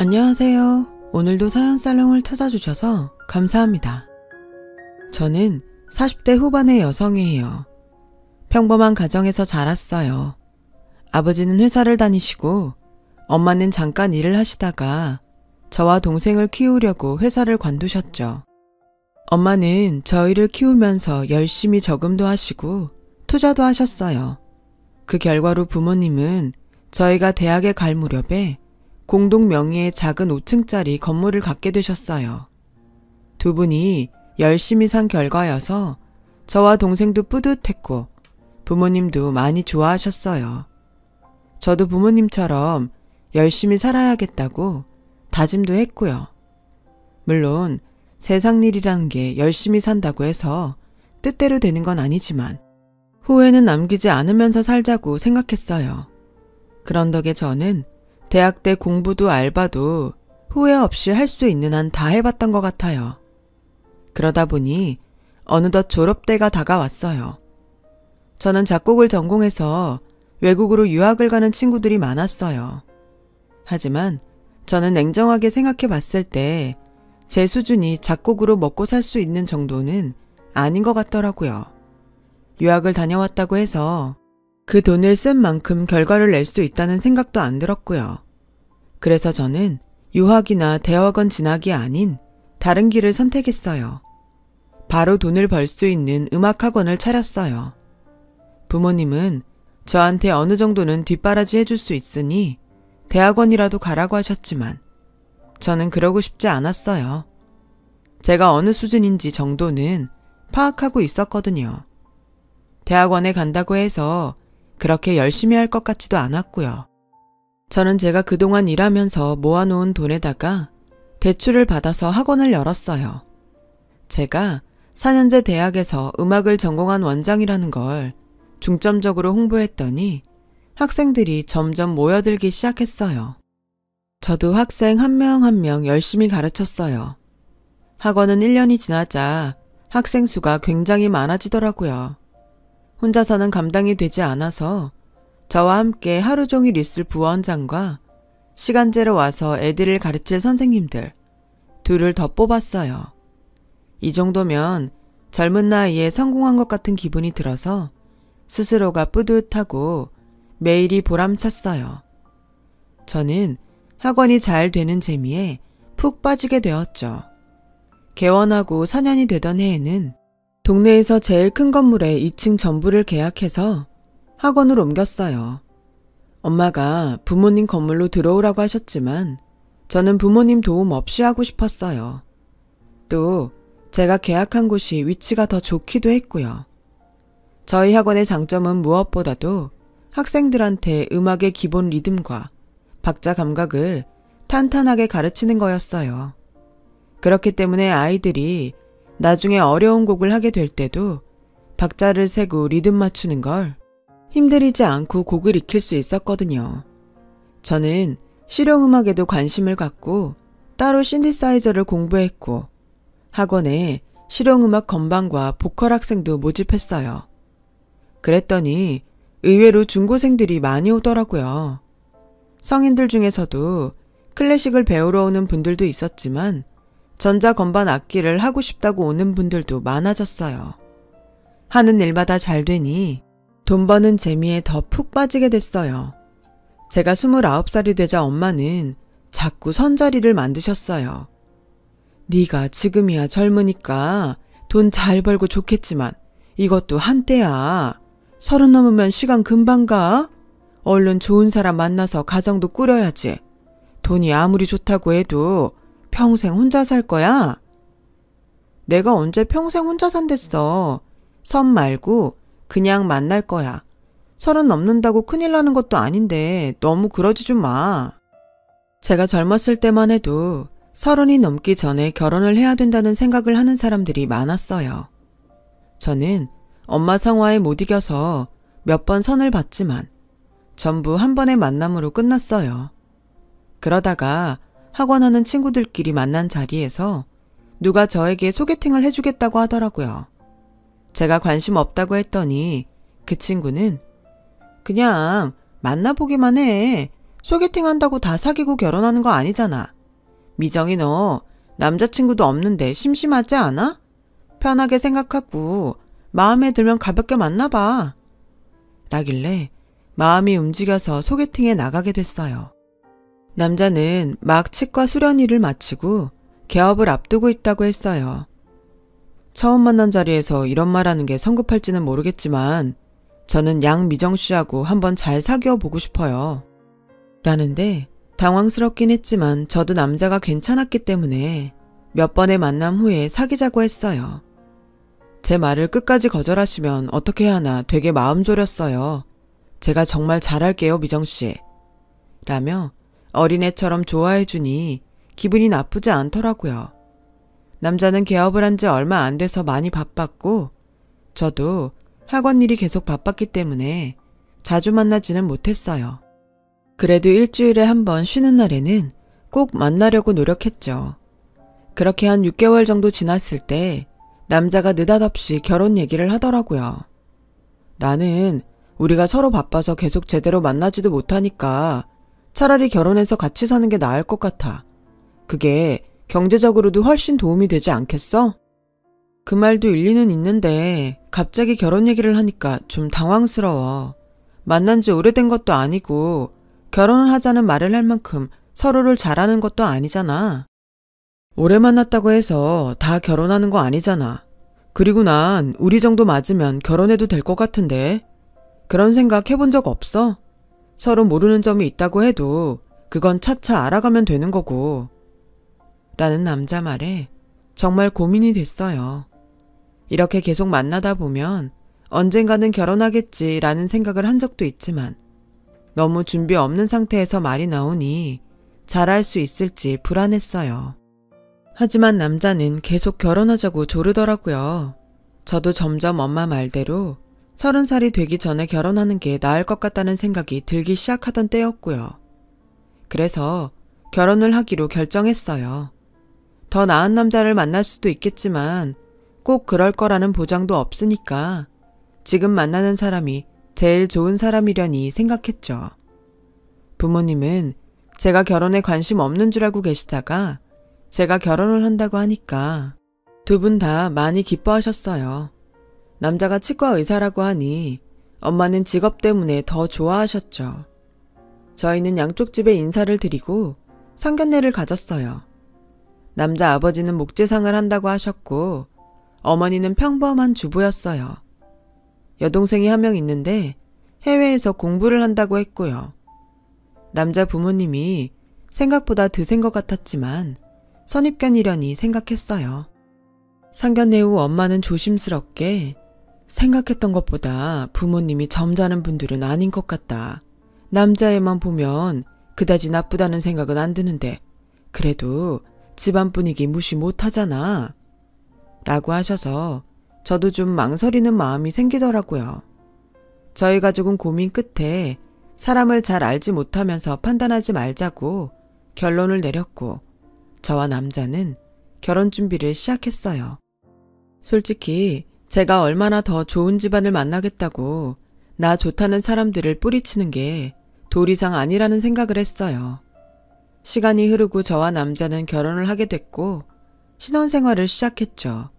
안녕하세요. 오늘도 사연살롱을 찾아주셔서 감사합니다. 저는 40대 후반의 여성이에요. 평범한 가정에서 자랐어요. 아버지는 회사를 다니시고 엄마는 잠깐 일을 하시다가 저와 동생을 키우려고 회사를 관두셨죠. 엄마는 저희를 키우면서 열심히 저금도 하시고 투자도 하셨어요. 그 결과로 부모님은 저희가 대학에 갈 무렵에 공동 명의의 작은 5층짜리 건물을 갖게 되셨어요. 두 분이 열심히 산 결과여서 저와 동생도 뿌듯했고 부모님도 많이 좋아하셨어요. 저도 부모님처럼 열심히 살아야겠다고 다짐도 했고요. 물론 세상 일이라는 게 열심히 산다고 해서 뜻대로 되는 건 아니지만 후회는 남기지 않으면서 살자고 생각했어요. 그런 덕에 저는 대학 때 공부도 알바도 후회 없이 할 수 있는 한 다 해봤던 것 같아요. 그러다 보니 어느덧 졸업때가 다가왔어요. 저는 작곡을 전공해서 외국으로 유학을 가는 친구들이 많았어요. 하지만 저는 냉정하게 생각해 봤을 때 제 수준이 작곡으로 먹고 살 수 있는 정도는 아닌 것 같더라고요. 유학을 다녀왔다고 해서 그 돈을 쓴 만큼 결과를 낼 수 있다는 생각도 안 들었고요. 그래서 저는 유학이나 대학원 진학이 아닌 다른 길을 선택했어요. 바로 돈을 벌 수 있는 음악학원을 차렸어요. 부모님은 저한테 어느 정도는 뒷바라지 해줄 수 있으니 대학원이라도 가라고 하셨지만 저는 그러고 싶지 않았어요. 제가 어느 수준인지 정도는 파악하고 있었거든요. 대학원에 간다고 해서 그렇게 열심히 할 것 같지도 않았고요. 저는 제가 그동안 일하면서 모아놓은 돈에다가 대출을 받아서 학원을 열었어요. 제가 4년제 대학에서 음악을 전공한 원장이라는 걸 중점적으로 홍보했더니 학생들이 점점 모여들기 시작했어요. 저도 학생 한 명 한 명 열심히 가르쳤어요. 학원은 1년이 지나자 학생 수가 굉장히 많아지더라고요. 혼자서는 감당이 되지 않아서 저와 함께 하루 종일 있을 부원장과 시간제로 와서 애들을 가르칠 선생님들 둘을 더 뽑았어요. 이 정도면 젊은 나이에 성공한 것 같은 기분이 들어서 스스로가 뿌듯하고 매일이 보람찼어요. 저는 학원이 잘 되는 재미에 푹 빠지게 되었죠. 개원하고 4년이 되던 해에는 동네에서 제일 큰 건물에 2층 전부를 계약해서 학원을 옮겼어요. 엄마가 부모님 건물로 들어오라고 하셨지만 저는 부모님 도움 없이 하고 싶었어요. 또 제가 계약한 곳이 위치가 더 좋기도 했고요. 저희 학원의 장점은 무엇보다도 학생들한테 음악의 기본 리듬과 박자 감각을 탄탄하게 가르치는 거였어요. 그렇기 때문에 아이들이 나중에 어려운 곡을 하게 될 때도 박자를 세고 리듬 맞추는 걸 힘들이지 않고 곡을 익힐 수 있었거든요. 저는 실용음악에도 관심을 갖고 따로 신디사이저를 공부했고 학원에 실용음악 건반과 보컬 학생도 모집했어요. 그랬더니 의외로 중고생들이 많이 오더라고요. 성인들 중에서도 클래식을 배우러 오는 분들도 있었지만 전자건반 악기를 하고 싶다고 오는 분들도 많아졌어요. 하는 일마다 잘 되니 돈 버는 재미에 더 푹 빠지게 됐어요. 제가 29살이 되자 엄마는 자꾸 선자리를 만드셨어요. 네가 지금이야 젊으니까 돈 잘 벌고 좋겠지만 이것도 한때야. 30 넘으면 시간 금방 가. 얼른 좋은 사람 만나서 가정도 꾸려야지. 돈이 아무리 좋다고 해도 평생 혼자 살 거야? 내가 언제 평생 혼자 산댔어. 선 말고 그냥 만날 거야. 30 넘는다고 큰일 나는 것도 아닌데 너무 그러지 좀 마. 제가 젊었을 때만 해도 30이 넘기 전에 결혼을 해야 된다는 생각을 하는 사람들이 많았어요. 저는 엄마 성화에 못 이겨서 몇 번 선을 봤지만 전부 한 번의 만남으로 끝났어요. 그러다가 학원하는 친구들끼리 만난 자리에서 누가 저에게 소개팅을 해주겠다고 하더라고요. 제가 관심 없다고 했더니 그 친구는 그냥 만나보기만 해. 소개팅 한다고 다 사귀고 결혼하는 거 아니잖아. 미정이 너 남자친구도 없는데 심심하지 않아? 편하게 생각하고 마음에 들면 가볍게 만나봐. 라길래 마음이 움직여서 소개팅에 나가게 됐어요. 남자는 막 치과 수련일을 마치고 개업을 앞두고 있다고 했어요. 처음 만난 자리에서 이런 말하는 게 성급할지는 모르겠지만 저는 양미정 씨하고 한번 잘 사귀어 보고 싶어요. 라는데 당황스럽긴 했지만 저도 남자가 괜찮았기 때문에 몇 번의 만남 후에 사귀자고 했어요. 제 말을 끝까지 거절하시면 어떻게 해야 하나 되게 마음 졸였어요. 제가 정말 잘할게요, 미정씨. 라며 어린애처럼 좋아해주니 기분이 나쁘지 않더라고요. 남자는 개업을 한 지 얼마 안 돼서 많이 바빴고 저도 학원 일이 계속 바빴기 때문에 자주 만나지는 못했어요. 그래도 일주일에 한 번 쉬는 날에는 꼭 만나려고 노력했죠. 그렇게 한 6개월 정도 지났을 때 남자가 느닷없이 결혼 얘기를 하더라고요. 나는 우리가 서로 바빠서 계속 제대로 만나지도 못하니까 차라리 결혼해서 같이 사는 게 나을 것 같아. 그게 경제적으로도 훨씬 도움이 되지 않겠어? 그 말도 일리는 있는데 갑자기 결혼 얘기를 하니까 좀 당황스러워. 만난 지 오래된 것도 아니고 결혼을 하자는 말을 할 만큼 서로를 잘 아는 것도 아니잖아. 오래 만났다고 해서 다 결혼하는 거 아니잖아. 그리고 난 우리 정도 맞으면 결혼해도 될 것 같은데. 그런 생각 해본 적 없어? 서로 모르는 점이 있다고 해도 그건 차차 알아가면 되는 거고. 라는 남자 말에 정말 고민이 됐어요. 이렇게 계속 만나다 보면 언젠가는 결혼하겠지라는 생각을 한 적도 있지만 너무 준비 없는 상태에서 말이 나오니 잘할 수 있을지 불안했어요. 하지만 남자는 계속 결혼하자고 조르더라고요. 저도 점점 엄마 말대로 30살이 되기 전에 결혼하는 게 나을 것 같다는 생각이 들기 시작하던 때였고요. 그래서 결혼을 하기로 결정했어요. 더 나은 남자를 만날 수도 있겠지만 꼭 그럴 거라는 보장도 없으니까 지금 만나는 사람이 제일 좋은 사람이려니 생각했죠. 부모님은 제가 결혼에 관심 없는 줄 알고 계시다가 제가 결혼을 한다고 하니까 두 분 다 많이 기뻐하셨어요. 남자가 치과 의사라고 하니 엄마는 직업 때문에 더 좋아하셨죠. 저희는 양쪽 집에 인사를 드리고 상견례를 가졌어요. 남자 아버지는 목재상을 한다고 하셨고 어머니는 평범한 주부였어요. 여동생이 한 명 있는데 해외에서 공부를 한다고 했고요. 남자 부모님이 생각보다 드센 것 같았지만 선입견이려니 생각했어요. 상견례 후 엄마는 조심스럽게 생각했던 것보다 부모님이 점잖은 분들은 아닌 것 같다. 남자애만 보면 그다지 나쁘다는 생각은 안 드는데 그래도 집안 분위기 무시 못하잖아. 라고 하셔서 저도 좀 망설이는 마음이 생기더라고요. 저희 가족은 고민 끝에 사람을 잘 알지 못하면서 판단하지 말자고 결론을 내렸고 저와 남자는 결혼 준비를 시작했어요. 솔직히 제가 얼마나 더 좋은 집안을 만나겠다고 나 좋다는 사람들을 뿌리치는 게 도리상 아니라는 생각을 했어요. 시간이 흐르고 저와 남자는 결혼을 하게 됐고 신혼생활을 시작했죠.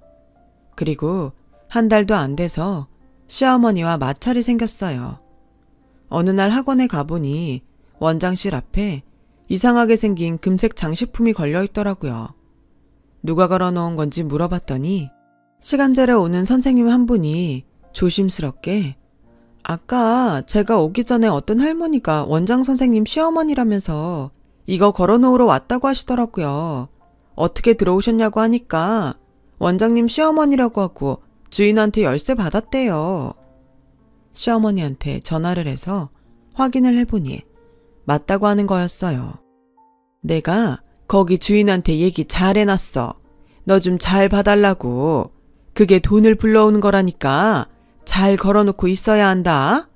그리고 한 달도 안 돼서 시어머니와 마찰이 생겼어요. 어느 날 학원에 가보니 원장실 앞에 이상하게 생긴 금색 장식품이 걸려 있더라고요. 누가 걸어놓은 건지 물어봤더니 시간제로 오는 선생님 한 분이 조심스럽게 아까 제가 오기 전에 어떤 할머니가 원장 선생님 시어머니라면서 이거 걸어놓으러 왔다고 하시더라고요. 어떻게 들어오셨냐고 하니까 원장님 시어머니라고 하고 주인한테 열쇠 받았대요. 시어머니한테 전화를 해서 확인을 해보니 맞다고 하는 거였어요. 내가 거기 주인한테 얘기 잘 해놨어. 너 좀 잘 봐달라고. 그게 돈을 불러오는 거라니까 잘 걸어놓고 있어야 한다.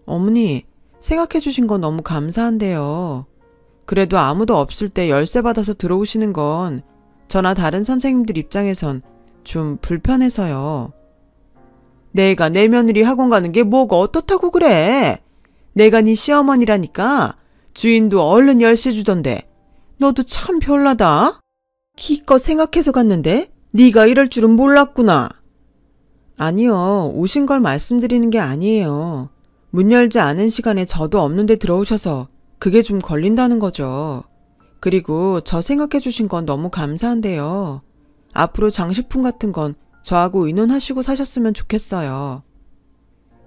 어머니, 생각해 주신 건 너무 감사한데요. 그래도 아무도 없을 때 열쇠 받아서 들어오시는 건 저나 다른 선생님들 입장에선 좀 불편해서요. 내가 내 며느리 학원 가는 게 뭐가 어떻다고 그래. 내가 네 시어머니라니까 주인도 얼른 열쇠 주던데 너도 참 별나다. 기껏 생각해서 갔는데 네가 이럴 줄은 몰랐구나. 아니요, 오신 걸 말씀드리는 게 아니에요. 문 열지 않은 시간에 저도 없는데 들어오셔서 그게 좀 걸린다는 거죠. 그리고 저 생각해 주신 건 너무 감사한데요. 앞으로 장식품 같은 건 저하고 의논하시고 사셨으면 좋겠어요.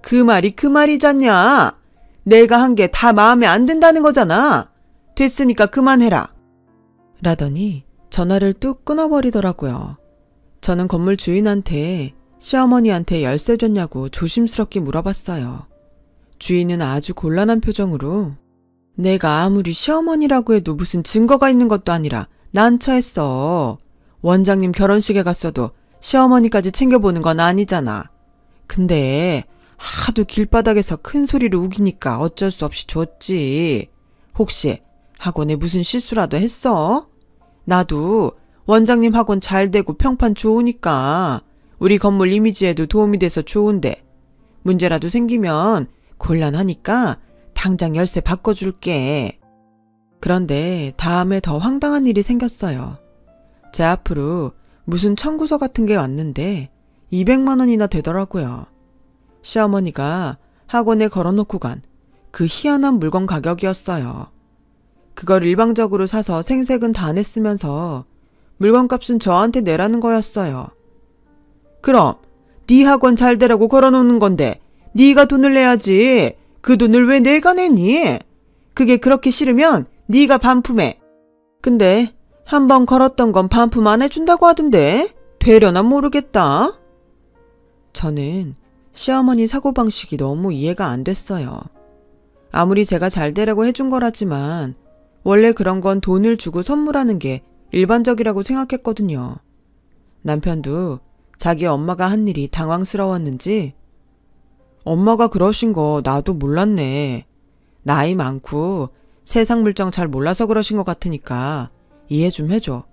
그 말이 그 말이잖냐. 내가 한 게 다 마음에 안 든다는 거잖아. 됐으니까 그만해라. 라더니 전화를 뚝 끊어버리더라고요. 저는 건물 주인한테 시어머니한테 열쇠 줬냐고 조심스럽게 물어봤어요. 주인은 아주 곤란한 표정으로 내가 아무리 시어머니라고 해도 무슨 증거가 있는 것도 아니라 난처했어. 원장님 결혼식에 갔어도 시어머니까지 챙겨보는 건 아니잖아. 근데 하도 길바닥에서 큰 소리로 우기니까 어쩔 수 없이 줬지. 혹시 학원에 무슨 실수라도 했어? 나도 원장님 학원 잘 되고 평판 좋으니까 우리 건물 이미지에도 도움이 돼서 좋은데 문제라도 생기면 곤란하니까 당장 열쇠 바꿔줄게. 그런데 다음에 더 황당한 일이 생겼어요. 제 앞으로 무슨 청구서 같은 게 왔는데 200만 원이나 되더라고요. 시어머니가 학원에 걸어놓고 간 그 희한한 물건 가격이었어요. 그걸 일방적으로 사서 생색은 다 냈으면서 물건값은 저한테 내라는 거였어요. 그럼 네 학원 잘 되라고 걸어놓는 건데 네가 돈을 내야지. 그 돈을 왜 내가 내니? 그게 그렇게 싫으면 네가 반품해. 근데 한번 걸었던 건 반품 안 해준다고 하던데 되려나 모르겠다. 저는 시어머니 사고방식이 너무 이해가 안 됐어요. 아무리 제가 잘 되라고 해준 거라지만 원래 그런 건 돈을 주고 선물하는 게 일반적이라고 생각했거든요. 남편도 자기 엄마가 한 일이 당황스러웠는지 엄마가 그러신 거 나도 몰랐네. 나이 많고 세상 물정 잘 몰라서 그러신 것 같으니까 이해 좀 해줘.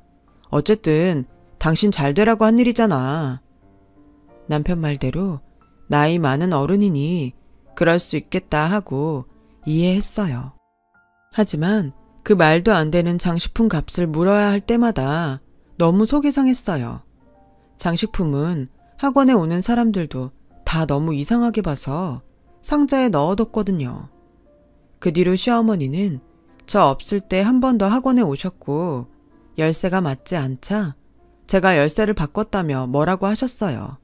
어쨌든 당신 잘 되라고 한 일이잖아. 남편 말대로 나이 많은 어른이니 그럴 수 있겠다 하고 이해했어요. 하지만 그 말도 안 되는 장식품 값을 물어야 할 때마다 너무 속이 상했어요. 장식품은 학원에 오는 사람들도 다 너무 이상하게 봐서 상자에 넣어뒀거든요. 그 뒤로 시어머니는 저 없을 때 한 번 더 학원에 오셨고 열쇠가 맞지 않자 제가 열쇠를 바꿨다며 뭐라고 하셨어요.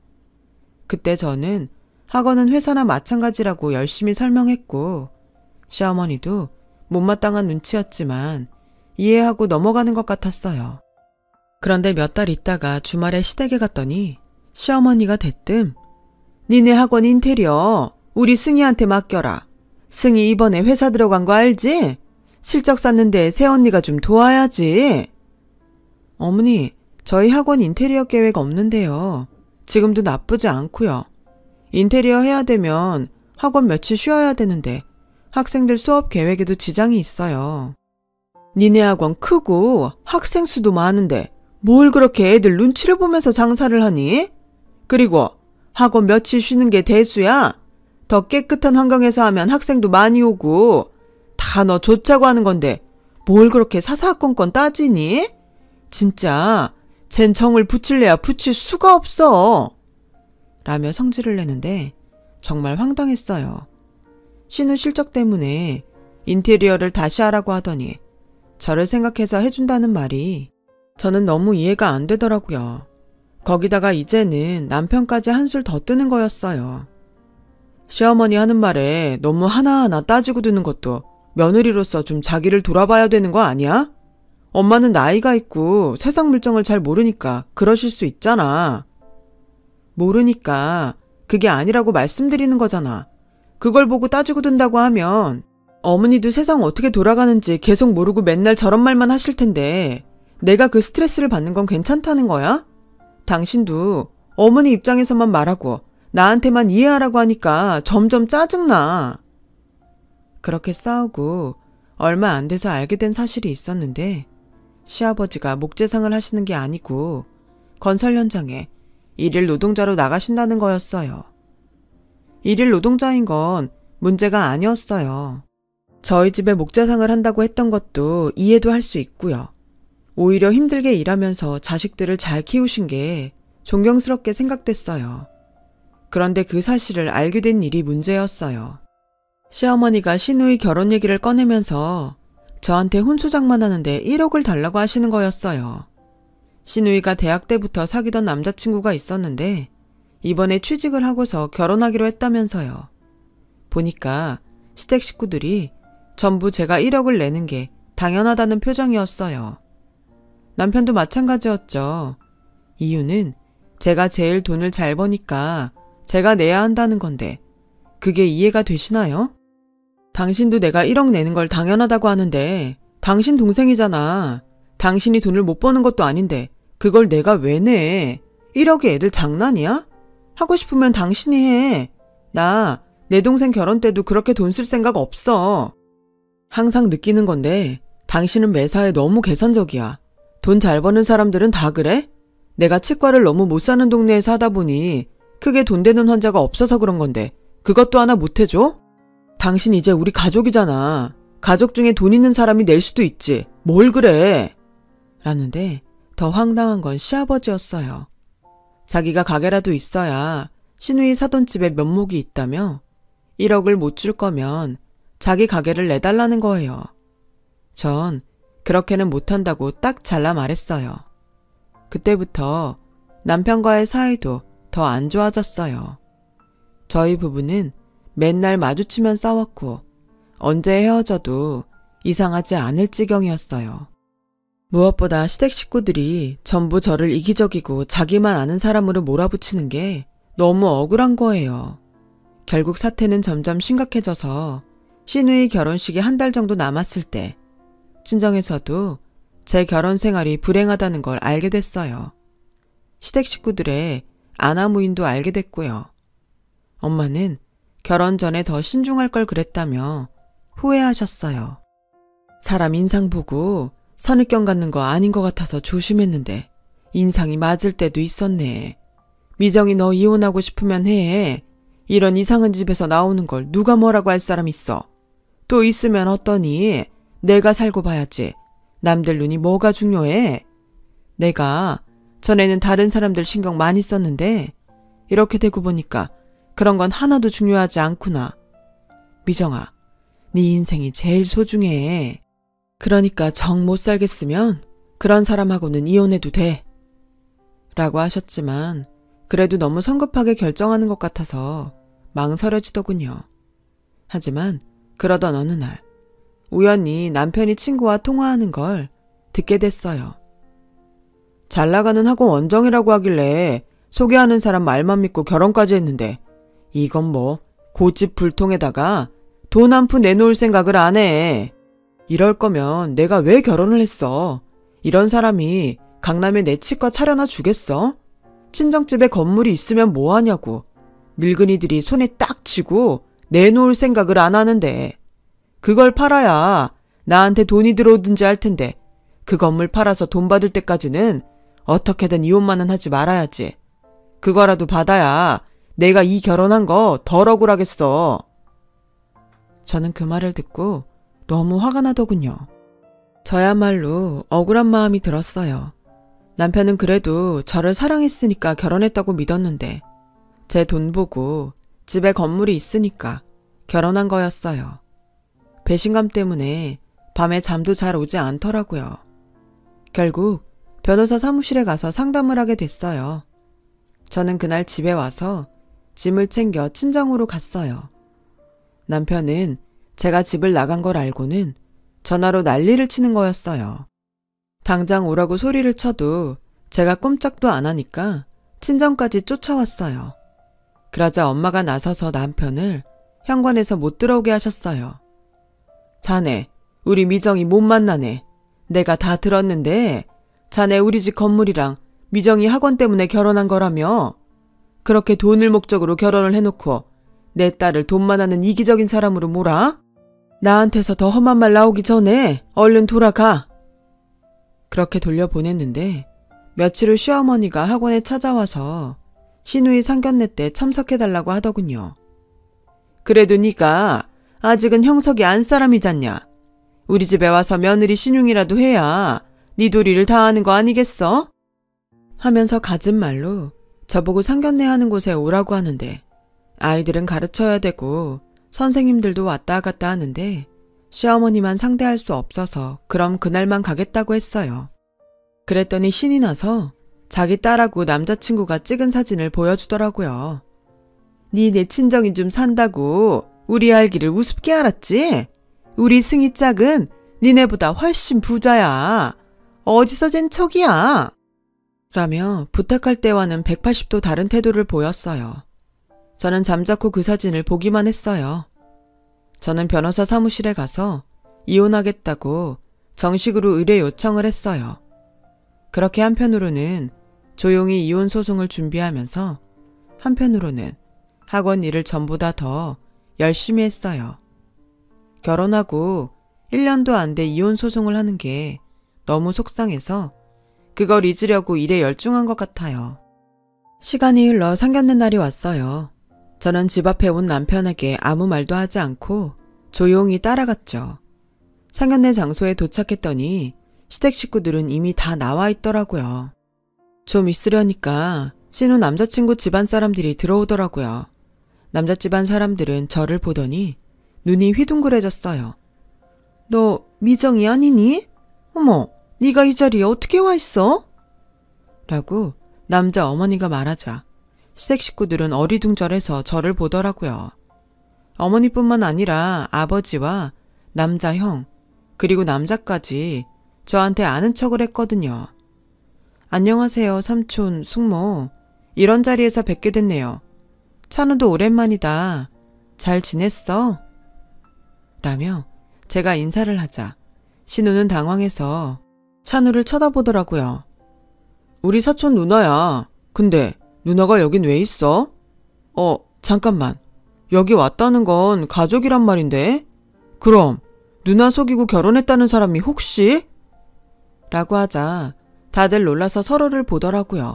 그때 저는 학원은 회사나 마찬가지라고 열심히 설명했고 시어머니도 못마땅한 눈치였지만 이해하고 넘어가는 것 같았어요. 그런데 몇 달 있다가 주말에 시댁에 갔더니 시어머니가 대뜸 니네 학원 인테리어 우리 승희한테 맡겨라. 승희 이번에 회사 들어간 거 알지? 실적 쌓는데 새언니가 좀 도와야지. 어머니, 저희 학원 인테리어 계획 없는데요. 지금도 나쁘지 않고요. 인테리어 해야 되면 학원 며칠 쉬어야 되는데 학생들 수업 계획에도 지장이 있어요. 니네 학원 크고 학생 수도 많은데 뭘 그렇게 애들 눈치를 보면서 장사를 하니? 그리고 학원 며칠 쉬는 게 대수야? 더 깨끗한 환경에서 하면 학생도 많이 오고 다 너 좋자고 하는 건데 뭘 그렇게 사사건건 따지니? 진짜 쟨 정을 붙일래야 붙일 수가 없어. 라며 성질을 내는데 정말 황당했어요. 쉬는 실적 때문에 인테리어를 다시 하라고 하더니 저를 생각해서 해준다는 말이 저는 너무 이해가 안 되더라고요. 거기다가 이제는 남편까지 한술 더 뜨는 거였어요. 시어머니 하는 말에 너무 하나하나 따지고 드는 것도 며느리로서 좀 자기를 돌아봐야 되는 거 아니야? 엄마는 나이가 있고 세상 물정을 잘 모르니까 그러실 수 있잖아. 모르니까 그게 아니라고 말씀드리는 거잖아. 그걸 보고 따지고 든다고 하면 어머니도 세상 어떻게 돌아가는지 계속 모르고 맨날 저런 말만 하실 텐데 내가 그 스트레스를 받는 건 괜찮다는 거야? 당신도 어머니 입장에서만 말하고 나한테만 이해하라고 하니까 점점 짜증나. 그렇게 싸우고 얼마 안 돼서 알게 된 사실이 있었는데 시아버지가 목재상을 하시는 게 아니고 건설 현장에 일일 노동자로 나가신다는 거였어요. 일일 노동자인 건 문제가 아니었어요. 저희 집에 목자상을 한다고 했던 것도 이해도 할 수 있고요. 오히려 힘들게 일하면서 자식들을 잘 키우신 게 존경스럽게 생각됐어요. 그런데 그 사실을 알게 된 일이 문제였어요. 시어머니가 신우이 결혼 얘기를 꺼내면서 저한테 혼수장만하는데 1억을 달라고 하시는 거였어요. 신우이가 대학 때부터 사귀던 남자친구가 있었는데 이번에 취직을 하고서 결혼하기로 했다면서요. 보니까 시댁 식구들이 전부 제가 1억을 내는 게 당연하다는 표정이었어요. 남편도 마찬가지였죠. 이유는 제가 제일 돈을 잘 버니까 제가 내야 한다는 건데 그게 이해가 되시나요? 당신도 내가 1억 내는 걸 당연하다고 하는데 당신 동생이잖아. 당신이 돈을 못 버는 것도 아닌데 그걸 내가 왜 내? 1억이 애들 장난이야? 하고 싶으면 당신이 해. 나 내 동생 결혼 때도 그렇게 돈 쓸 생각 없어. 항상 느끼는 건데 당신은 매사에 너무 계산적이야. 돈 잘 버는 사람들은 다 그래? 내가 치과를 너무 못 사는 동네에 사다 보니 크게 돈 되는 환자가 없어서 그런 건데 그것도 하나 못 해줘? 당신 이제 우리 가족이잖아. 가족 중에 돈 있는 사람이 낼 수도 있지. 뭘 그래? 라는데 더 황당한 건 시아버지였어요. 자기가 가게라도 있어야 신우이 사돈 집에 면목이 있다며 1억을 못 줄 거면 자기 가게를 내달라는 거예요. 전 그렇게는 못한다고 딱 잘라 말했어요. 그때부터 남편과의 사이도 더 안 좋아졌어요. 저희 부부는 맨날 마주치면 싸웠고 언제 헤어져도 이상하지 않을 지경이었어요. 무엇보다 시댁 식구들이 전부 저를 이기적이고 자기만 아는 사람으로 몰아붙이는 게 너무 억울한 거예요. 결국 사태는 점점 심각해져서 신우이 결혼식이 한 달 정도 남았을 때 친정에서도 제 결혼 생활이 불행하다는 걸 알게 됐어요. 시댁 식구들의 아나무인도 알게 됐고요. 엄마는 결혼 전에 더 신중할 걸 그랬다며 후회하셨어요. 사람 인상 보고 선입견 갖는 거 아닌 것 같아서 조심했는데 인상이 맞을 때도 있었네. 미정이 너 이혼하고 싶으면 해. 이런 이상한 집에서 나오는 걸 누가 뭐라고 할 사람 있어. 또 있으면 어떠니? 내가 살고 봐야지. 남들 눈이 뭐가 중요해? 내가 전에는 다른 사람들 신경 많이 썼는데 이렇게 되고 보니까 그런 건 하나도 중요하지 않구나. 미정아, 네 인생이 제일 소중해. 그러니까 정 못 살겠으면 그런 사람하고는 이혼해도 돼. 라고 하셨지만 그래도 너무 성급하게 결정하는 것 같아서 망설여지더군요. 하지만 그러던 어느 날 우연히 남편이 친구와 통화하는 걸 듣게 됐어요. 잘 나가는 학원 원정이라고 하길래 소개하는 사람 말만 믿고 결혼까지 했는데 이건 뭐 고집불통에다가 돈 한 푼 내놓을 생각을 안 해. 이럴 거면 내가 왜 결혼을 했어? 이런 사람이 강남에 내 치과 차려놔 주겠어? 친정집에 건물이 있으면 뭐하냐고. 늙은이들이 손에 딱 쥐고 내놓을 생각을 안 하는데 그걸 팔아야 나한테 돈이 들어오든지 할 텐데 그 건물 팔아서 돈 받을 때까지는 어떻게든 이혼만은 하지 말아야지. 그거라도 받아야 내가 이 결혼한 거 덜 억울하겠어. 저는 그 말을 듣고 너무 화가 나더군요. 저야말로 억울한 마음이 들었어요. 남편은 그래도 저를 사랑했으니까 결혼했다고 믿었는데 제 돈 보고 집에 건물이 있으니까 결혼한 거였어요. 배신감 때문에 밤에 잠도 잘 오지 않더라고요. 결국 변호사 사무실에 가서 상담을 하게 됐어요. 저는 그날 집에 와서 짐을 챙겨 친정으로 갔어요. 남편은 제가 집을 나간 걸 알고는 전화로 난리를 치는 거였어요. 당장 오라고 소리를 쳐도 제가 꼼짝도 안 하니까 친정까지 쫓아왔어요. 그러자 엄마가 나서서 남편을 현관에서 못 들어오게 하셨어요. 자네, 우리 미정이 못 만나네. 내가 다 들었는데 자네 우리 집 건물이랑 미정이 학원 때문에 결혼한 거라며? 그렇게 돈을 목적으로 결혼을 해놓고 내 딸을 돈만 하는 이기적인 사람으로 몰아? 나한테서 더 험한 말 나오기 전에 얼른 돌아가. 그렇게 돌려보냈는데 며칠 후 시어머니가 학원에 찾아와서 신우이 상견례 때 참석해달라고 하더군요. 그래도 네가 아직은 형석이 안 사람이잖냐. 우리 집에 와서 며느리 신용이라도 해야 네 도리를 다하는 거 아니겠어? 하면서 갖은 말로 저보고 상견례 하는 곳에 오라고 하는데 아이들은 가르쳐야 되고 선생님들도 왔다 갔다 하는데 시어머니만 상대할 수 없어서 그럼 그날만 가겠다고 했어요. 그랬더니 신이 나서 자기 딸하고 남자친구가 찍은 사진을 보여주더라고요. 네 내 친정이 좀 산다고 우리 알기를 우습게 알았지? 우리 승희 짝은 니네보다 훨씬 부자야. 어디서 잰 척이야? 라며 부탁할 때와는 180도 다른 태도를 보였어요. 저는 잠자코 그 사진을 보기만 했어요. 저는 변호사 사무실에 가서 이혼하겠다고 정식으로 의뢰 요청을 했어요. 그렇게 한편으로는 조용히 이혼 소송을 준비하면서 한편으로는 학원 일을 전보다 더 열심히 했어요. 결혼하고 1년도 안 돼 이혼 소송을 하는 게 너무 속상해서 그걸 잊으려고 일에 열중한 것 같아요. 시간이 흘러 상견례 날이 왔어요. 저는 집 앞에 온 남편에게 아무 말도 하지 않고 조용히 따라갔죠. 상견례 장소에 도착했더니 시댁 식구들은 이미 다 나와 있더라고요. 좀 있으려니까 신우 남자친구 집안 사람들이 들어오더라고요. 남자 집안 사람들은 저를 보더니 눈이 휘둥그레졌어요. 너 미정이 아니니? 어머, 네가 이 자리에 어떻게 와 있어? 라고 남자 어머니가 말하자 시댁 식구들은 어리둥절해서 저를 보더라고요. 어머니뿐만 아니라 아버지와 남자 형, 그리고 남자까지 저한테 아는 척을 했거든요. 안녕하세요, 삼촌, 숙모. 이런 자리에서 뵙게 됐네요. 찬우도 오랜만이다. 잘 지냈어? 라며 제가 인사를 하자 신우는 당황해서 찬우를 쳐다보더라고요. 우리 사촌 누나야. 근데 누나가 여긴 왜 있어? 잠깐만. 여기 왔다는 건 가족이란 말인데? 그럼 누나 속이고 결혼했다는 사람이 혹시? 라고 하자 다들 놀라서 서로를 보더라고요.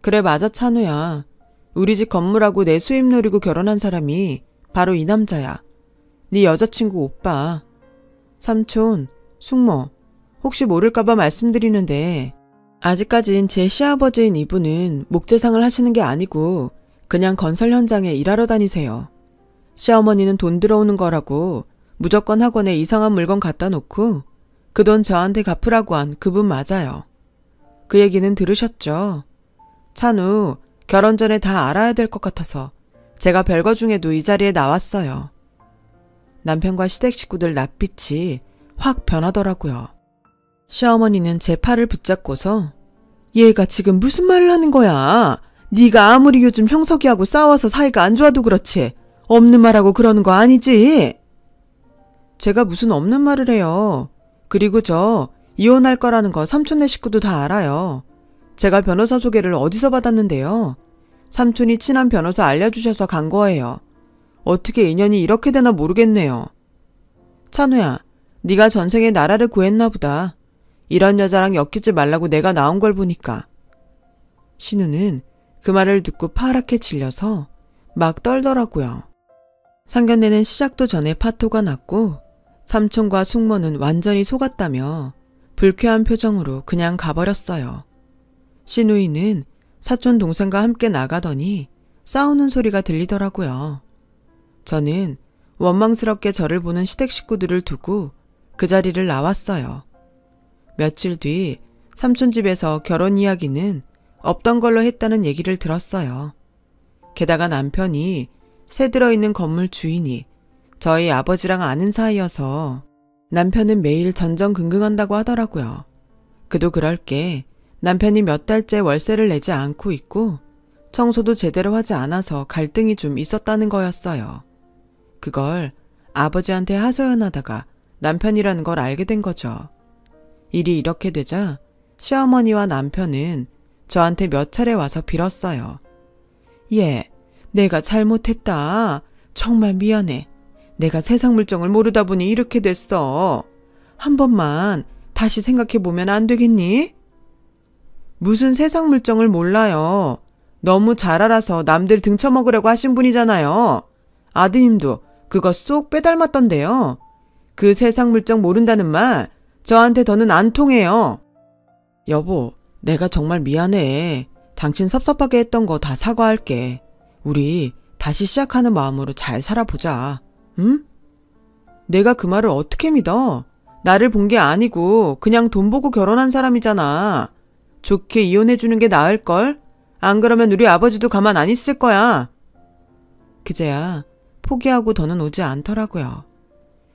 그래 맞아 찬우야. 우리 집 건물하고 내 수입 노리고 결혼한 사람이 바로 이 남자야. 네 여자친구 오빠. 삼촌, 숙모, 혹시 모를까봐 말씀드리는데 아직까진 제 시아버지인 이분은 목재상을 하시는 게 아니고 그냥 건설 현장에 일하러 다니세요. 시어머니는 돈 들어오는 거라고 무조건 학원에 이상한 물건 갖다 놓고 그 돈 저한테 갚으라고 한 그분 맞아요. 그 얘기는 들으셨죠? 찬우, 결혼 전에 다 알아야 될 것 같아서 제가 별거 중에도 이 자리에 나왔어요. 남편과 시댁 식구들 낯빛이 확 변하더라고요. 시어머니는 제 팔을 붙잡고서 얘가 지금 무슨 말을 하는 거야? 네가 아무리 요즘 형석이하고 싸워서 사이가 안 좋아도 그렇지 없는 말하고 그러는 거 아니지? 제가 무슨 없는 말을 해요. 그리고 저 이혼할 거라는 거 삼촌네 식구도 다 알아요. 제가 변호사 소개를 어디서 받았는데요. 삼촌이 친한 변호사 알려주셔서 간 거예요. 어떻게 인연이 이렇게 되나 모르겠네요. 찬우야, 네가 전생에 나라를 구했나 보다. 이런 여자랑 엮이지 말라고 내가 나온 걸 보니까. 신우는 그 말을 듣고 파랗게 질려서 막 떨더라고요. 상견례는 시작도 전에 파토가 났고 삼촌과 숙모는 완전히 속았다며 불쾌한 표정으로 그냥 가버렸어요. 신우이는 사촌 동생과 함께 나가더니 싸우는 소리가 들리더라고요. 저는 원망스럽게 저를 보는 시댁 식구들을 두고 그 자리를 나왔어요. 며칠 뒤 삼촌 집에서 결혼 이야기는 없던 걸로 했다는 얘기를 들었어요. 게다가 남편이 새 들어있는 건물 주인이 저희 아버지랑 아는 사이여서 남편은 매일 전전긍긍한다고 하더라고요. 그도 그럴 게 남편이 몇 달째 월세를 내지 않고 있고 청소도 제대로 하지 않아서 갈등이 좀 있었다는 거였어요. 그걸 아버지한테 하소연하다가 남편이라는 걸 알게 된 거죠. 일이 이렇게 되자 시어머니와 남편은 저한테 몇 차례 와서 빌었어요. 얘, 내가 잘못했다. 정말 미안해. 내가 세상 물정을 모르다 보니 이렇게 됐어. 한 번만 다시 생각해보면 안 되겠니? 무슨 세상 물정을 몰라요. 너무 잘 알아서 남들 등쳐먹으려고 하신 분이잖아요. 아드님도 그거 쏙 빼닮았던데요. 그 세상 물정 모른다는 말 저한테 더는 안 통해요. 여보, 내가 정말 미안해. 당신 섭섭하게 했던 거 다 사과할게. 우리 다시 시작하는 마음으로 잘 살아보자. 응? 내가 그 말을 어떻게 믿어? 나를 본 게 아니고 그냥 돈 보고 결혼한 사람이잖아. 좋게 이혼해주는 게 나을걸? 안 그러면 우리 아버지도 가만 안 있을 거야. 그제야 포기하고 더는 오지 않더라고요.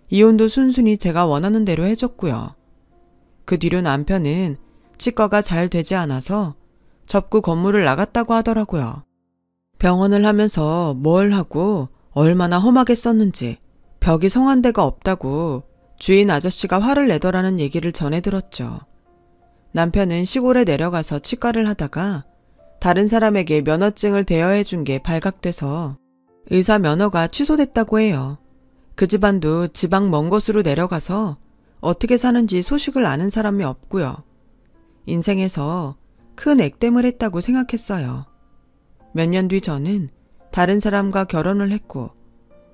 이혼도 순순히 제가 원하는 대로 해줬고요. 그 뒤로 남편은 치과가 잘 되지 않아서 접고 건물을 나갔다고 하더라고요. 병원을 하면서 뭘 하고 얼마나 험하게 썼는지 벽이 성한 데가 없다고 주인 아저씨가 화를 내더라는 얘기를 전해 들었죠. 남편은 시골에 내려가서 치과를 하다가 다른 사람에게 면허증을 대여해 준 게 발각돼서 의사 면허가 취소됐다고 해요. 그 집안도 지방 먼 곳으로 내려가서 어떻게 사는지 소식을 아는 사람이 없고요. 인생에서 큰 액땜을 했다고 생각했어요. 몇 년 뒤 저는 다른 사람과 결혼을 했고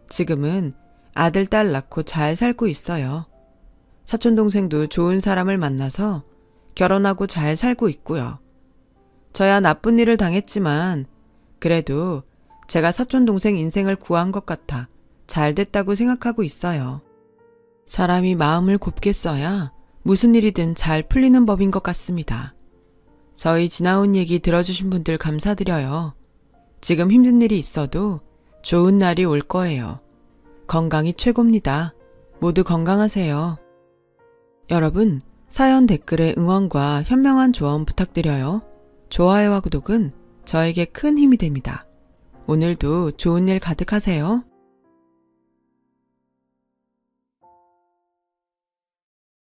지금은 아들, 딸 낳고 잘 살고 있어요. 사촌동생도 좋은 사람을 만나서 결혼하고 잘 살고 있고요. 저야 나쁜 일을 당했지만 그래도 제가 사촌동생 인생을 구한 것 같아 잘 됐다고 생각하고 있어요. 사람이 마음을 곱게 써야 무슨 일이든 잘 풀리는 법인 것 같습니다. 저희 지나온 얘기 들어주신 분들 감사드려요. 지금 힘든 일이 있어도 좋은 날이 올 거예요. 건강이 최고입니다. 모두 건강하세요. 여러분, 사연 댓글에 응원과 현명한 조언 부탁드려요. 좋아요와 구독은 저에게 큰 힘이 됩니다. 오늘도 좋은 일 가득하세요.